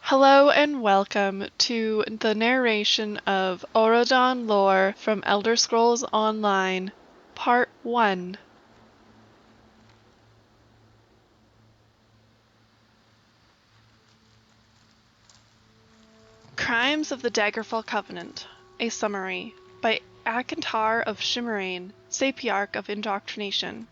Hello and welcome to the narration of Auridon Lore from Elder Scrolls Online, Part 1. Crimes of the Daggerfall Covenant, a Summary, by Akantar of Shimmerane, Sapiarch of Indoctrination.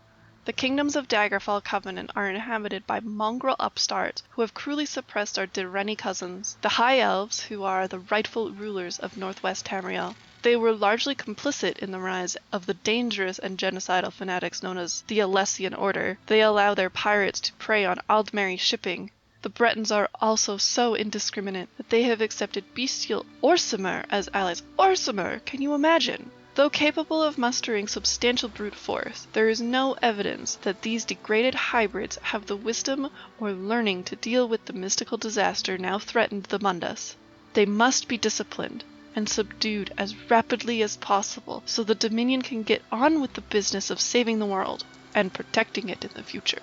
The kingdoms of Daggerfall Covenant are inhabited by mongrel upstarts who have cruelly suppressed our Direni cousins, the High Elves, who are the rightful rulers of Northwest Tamriel. They were largely complicit in the rise of the dangerous and genocidal fanatics known as the Alessian Order. They allow their pirates to prey on Aldmeri shipping. The Bretons are also so indiscriminate that they have accepted bestial Orsimer as allies. Orsimer! Can you imagine? Though capable of mustering substantial brute force, there is no evidence that these degraded hybrids have the wisdom or learning to deal with the mystical disaster now threatened the Mundus. They must be disciplined and subdued as rapidly as possible so the Dominion can get on with the business of saving the world and protecting it in the future.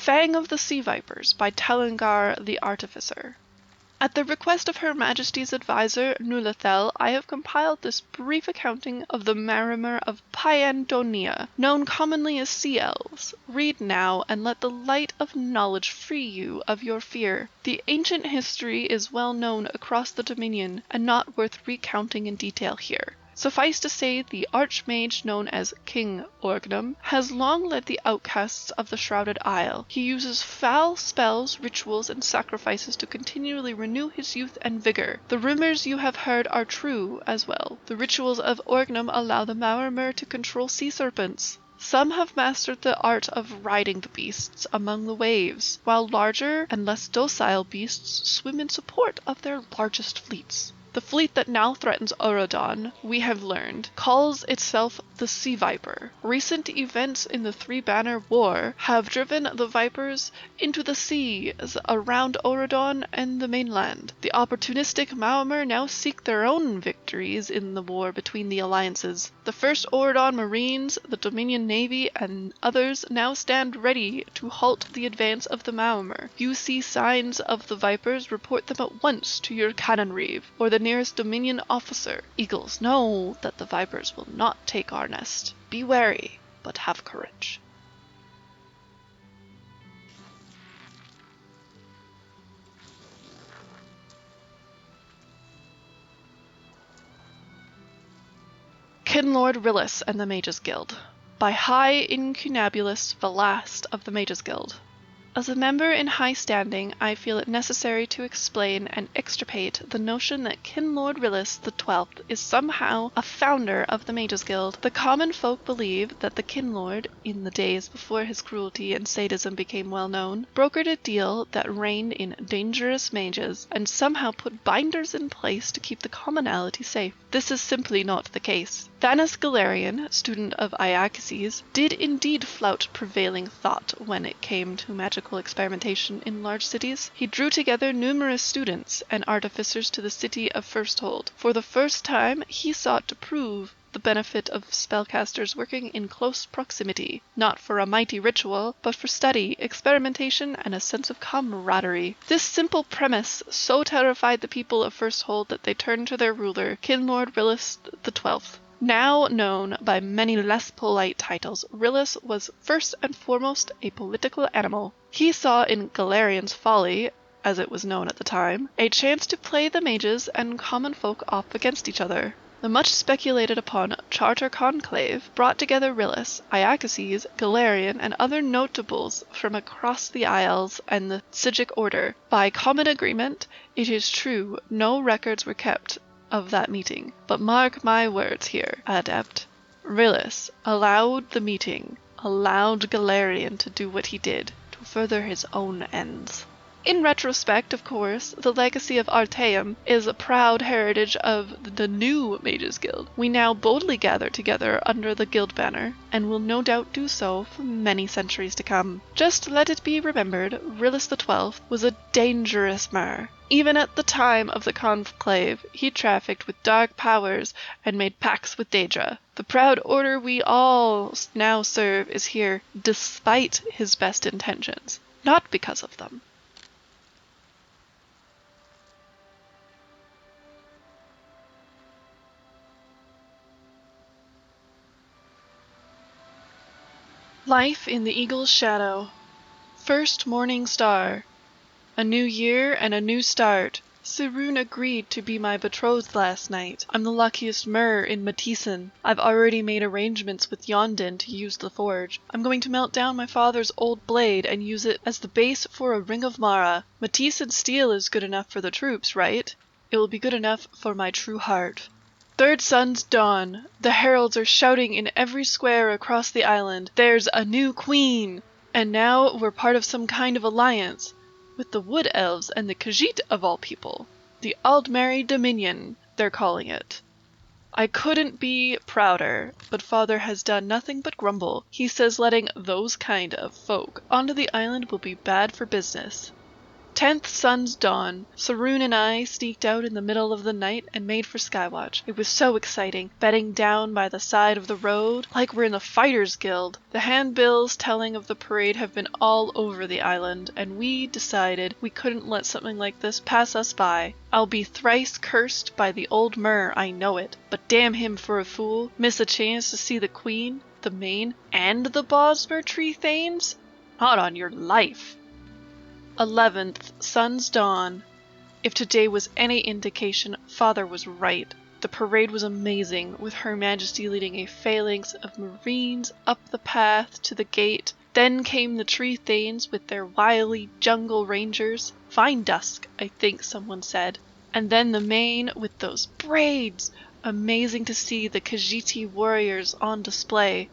Fang of the Sea Vipers by Telengar the Artificer. At the request of Her Majesty's advisor, Nulathel, I have compiled this brief accounting of the Marimer of Pyandonia, known commonly as Sea Elves. Read now, and let the light of knowledge free you of your fear. The ancient history is well known across the Dominion, and not worth recounting in detail here. Suffice to say, the archmage known as King Orgnum has long led the outcasts of the Shrouded Isle. He uses foul spells, rituals, and sacrifices to continually renew his youth and vigor. The rumors you have heard are true as well. The rituals of Orgnum allow the Maurimer to control sea serpents. Some have mastered the art of riding the beasts among the waves, while larger and less docile beasts swim in support of their largest fleets. The fleet that now threatens Auridon, we have learned, calls itself the Sea Viper. Recent events in the Three Banner War have driven the Vipers into the seas around Auridon and the mainland. The opportunistic Maurimer now seek their own victories in the war between the alliances. The first Auridon Marines, the Dominion Navy, and others now stand ready to halt the advance of the Maurimer. You see signs of the Vipers, report them at once to your cannon reeve, or the nearest Dominion officer. Eagles, know that the Vipers will not take our nest. Be wary, but have courage. Kinlord Rilis and the Mages Guild by High Incunabulus, the last of the Mages Guild. As a member in high standing, I feel it necessary to explain and extirpate the notion that Kinlord Rilis XII is somehow a founder of the Mages Guild. The common folk believe that the Kinlord, in the days before his cruelty and sadism became well known, brokered a deal that reined in dangerous mages and somehow put binders in place to keep the commonality safe. This is simply not the case. Thanos Galarian, student of Iacaces, did indeed flout prevailing thought when it came to magical experimentation in large cities. He drew together numerous students and artificers to the city of Firsthold. For the first time, he sought to prove the benefit of spellcasters working in close proximity, not for a mighty ritual, but for study, experimentation, and a sense of camaraderie. This simple premise so terrified the people of Firsthold that they turned to their ruler, Kinlord Rilis XII. Now known by many less polite titles, Rilis was first and foremost a political animal. He saw in Galarian's Folly, as it was known at the time, a chance to play the mages and common folk off against each other. The much speculated upon Charter Conclave brought together Rilis, Iacaces, Galarian, and other notables from across the Isles and the Sigic Order. By common agreement, it is true, no records were kept of that meeting. But mark my words here, adept. Rilis allowed the meeting, allowed Galarian to do what he did, to further his own ends. In retrospect, of course, the legacy of Artaeum is a proud heritage of the new Mages Guild. We now boldly gather together under the guild banner, and will no doubt do so for many centuries to come. Just let it be remembered, Rilis XII was a dangerous mer. Even at the time of the conclave, he trafficked with dark powers and made pacts with Daedra. The proud order we all now serve is here despite his best intentions, not because of them. Life in the Eagle's Shadow. First morning star. A new year and a new start. Sirun agreed to be my betrothed last night. I'm the luckiest mer in Matisen. I've already made arrangements with Yondin to use the forge. I'm going to melt down my father's old blade and use it as the base for a ring of Mara. Matisen steel is good enough for the troops, right? It will be good enough for my true heart. Third sun's dawn. The heralds are shouting in every square across the island, "There's a new queen!" And now we're part of some kind of alliance, with the Wood Elves and the Khajiit of all people. The Aldmeri Dominion, they're calling it. I couldn't be prouder, but father has done nothing but grumble. He says letting those kind of folk onto the island will be bad for business. 10th sun's dawn. Sirun and I sneaked out in the middle of the night and made for Skywatch. It was so exciting, bedding down by the side of the road, like we're in the Fighters Guild. The handbills telling of the parade have been all over the island, and we decided we couldn't let something like this pass us by. I'll be thrice cursed by the old mer, I know it, but damn him for a fool. Miss a chance to see the queen, the Main, and the Bosmer Tree Thanes? Not on your life. 11th, sun's dawn. If today was any indication, father was right. The parade was amazing, with Her Majesty leading a phalanx of Marines up the path to the gate. Then came the Tree Thanes with their wily jungle rangers. Fine dusk, I think someone said. And then the Main with those braids! Amazing to see the Khajiiti warriors on display.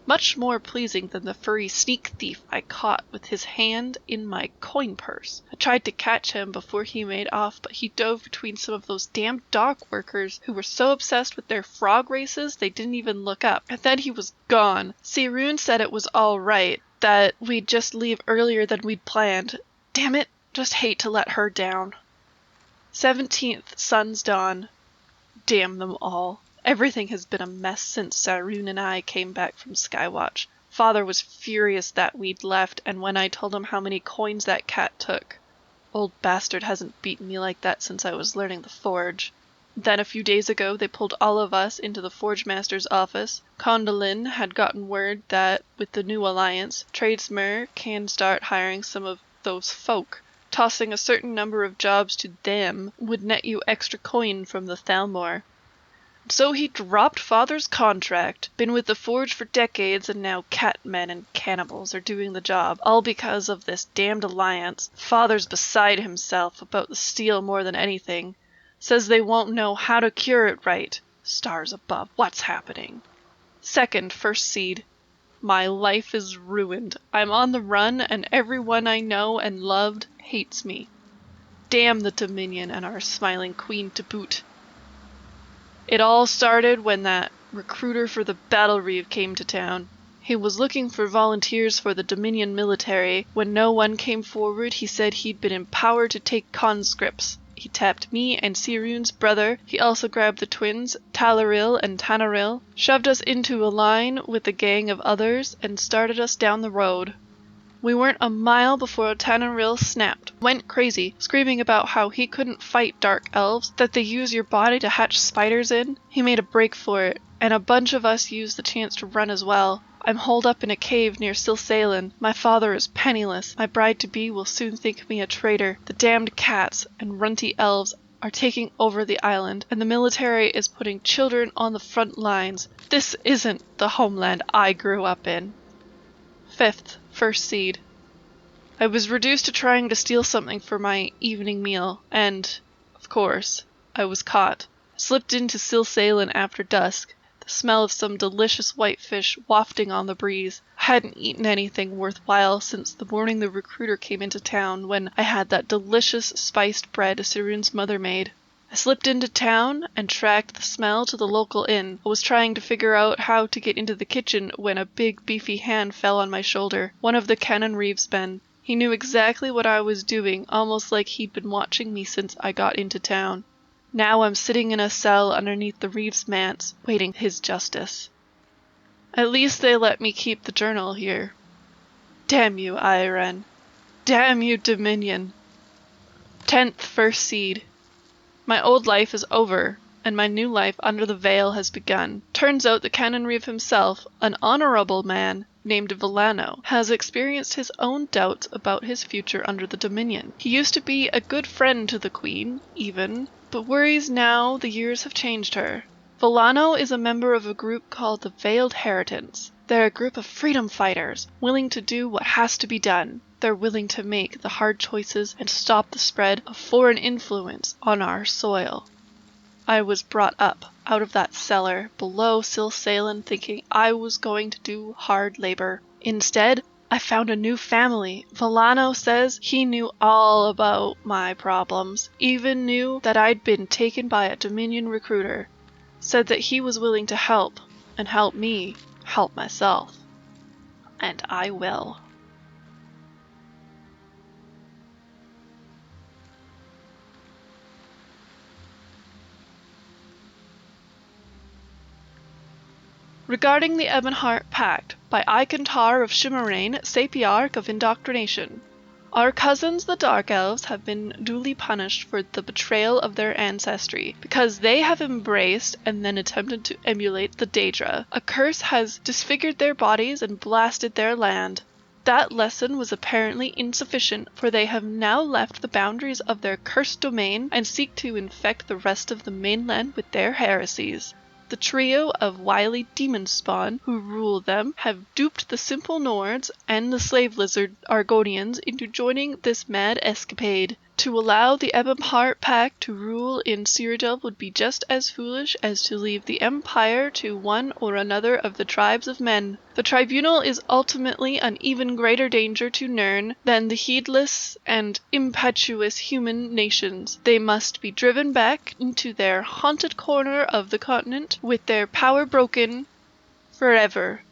Much more pleasing than the furry sneak thief I caught with his hand in my coin purse. I tried to catch him before he made off, but he dove between some of those damn dock workers who were so obsessed with their frog races they didn't even look up. And then he was gone. Sirun said it was all right, that we'd just leave earlier than we'd planned. Damn it, just hate to let her down. 17th, sun's dawn. Damn them all. Everything has been a mess since Sirun and I came back from Skywatch. Father was furious that we'd left, and when I told him how many coins that cat took. Old bastard hasn't beaten me like that since I was learning the forge. Then a few days ago they pulled all of us into the Forge Master's office. Condalin had gotten word that, with the new alliance, Tradesmer can start hiring some of those folk. Tossing a certain number of jobs to them would net you extra coin from the Thalmor. So he dropped father's contract, been with the forge for decades, and now catmen and cannibals are doing the job, all because of this damned alliance. Father's beside himself about the steel more than anything. Says they won't know how to cure it right. Stars above, what's happening? 2nd, first seed. My life is ruined. I'm on the run, and everyone I know and loved hates me. Damn the Dominion and our smiling queen to boot. It all started when that recruiter for the Battle Reeve came to town. He was looking for volunteers for the Dominion military. When no one came forward, he said he'd been empowered to take conscripts. He tapped me and Sirun's brother. He also grabbed the twins, Talaril and Tanaril, shoved us into a line with a gang of others, and started us down the road. We weren't a mile before Tanaril snapped, went crazy, screaming about how he couldn't fight dark elves, that they use your body to hatch spiders in. He made a break for it, and a bunch of us used the chance to run as well. I'm holed up in a cave near Silsalen. My father is penniless. My bride-to-be will soon think me a traitor. The damned cats and runty elves are taking over the island, and the military is putting children on the front lines. This isn't the homeland I grew up in. 5th, first seed. I was reduced to trying to steal something for my evening meal, and, of course, I was caught. I slipped into Silsalen after dusk. the smell of some delicious white fish wafting on the breeze. I hadn't eaten anything worthwhile since the morning the recruiter came into town, when I had that delicious spiced bread Sirun's mother made. I slipped into town and tracked the smell to the local inn. I was trying to figure out how to get into the kitchen when a big beefy hand fell on my shoulder. One of the Canon Reeves men. He knew exactly what I was doing, almost like he'd been watching me since I got into town. Now I'm sitting in a cell underneath the Reeves manse, waiting his justice. At least they let me keep the journal here. Damn you, Auridon. Damn you, Dominion. 10th First Seed. My old life is over, and my new life under the veil has begun. Turns out the Canon Reeve himself, an honorable man named Villano, has experienced his own doubts about his future under the Dominion. He used to be a good friend to the Queen, even, but worries now the years have changed her. Villano is a member of a group called the Veiled Heritants. They're a group of freedom fighters, willing to do what has to be done. They're willing to make the hard choices and stop the spread of foreign influence on our soil. I was brought up out of that cellar below Silsalen thinking I was going to do hard labor. Instead, I found a new family. Villano says he knew all about my problems, even knew that I'd been taken by a Dominion recruiter. Said that he was willing to help, and help me help myself. And I will. Regarding the Ebonheart Pact, by Icontar of Shimmerane, Sapiarch of Indoctrination. Our cousins the Dark Elves have been duly punished for the betrayal of their ancestry, because they have embraced and then attempted to emulate the Daedra. A curse has disfigured their bodies and blasted their land. That lesson was apparently insufficient, for they have now left the boundaries of their cursed domain and seek to infect the rest of the mainland with their heresies. The trio of wily demon spawn who rule them have duped the simple Nords and the slave lizard Argonians into joining this mad escapade. To allow the Ebonheart Pact to rule in Cyrodiil would be just as foolish as to leave the Empire to one or another of the tribes of men. The Tribunal is ultimately an even greater danger to Nirn than the heedless and impetuous human nations. They must be driven back into their haunted corner of the continent with their power broken forever.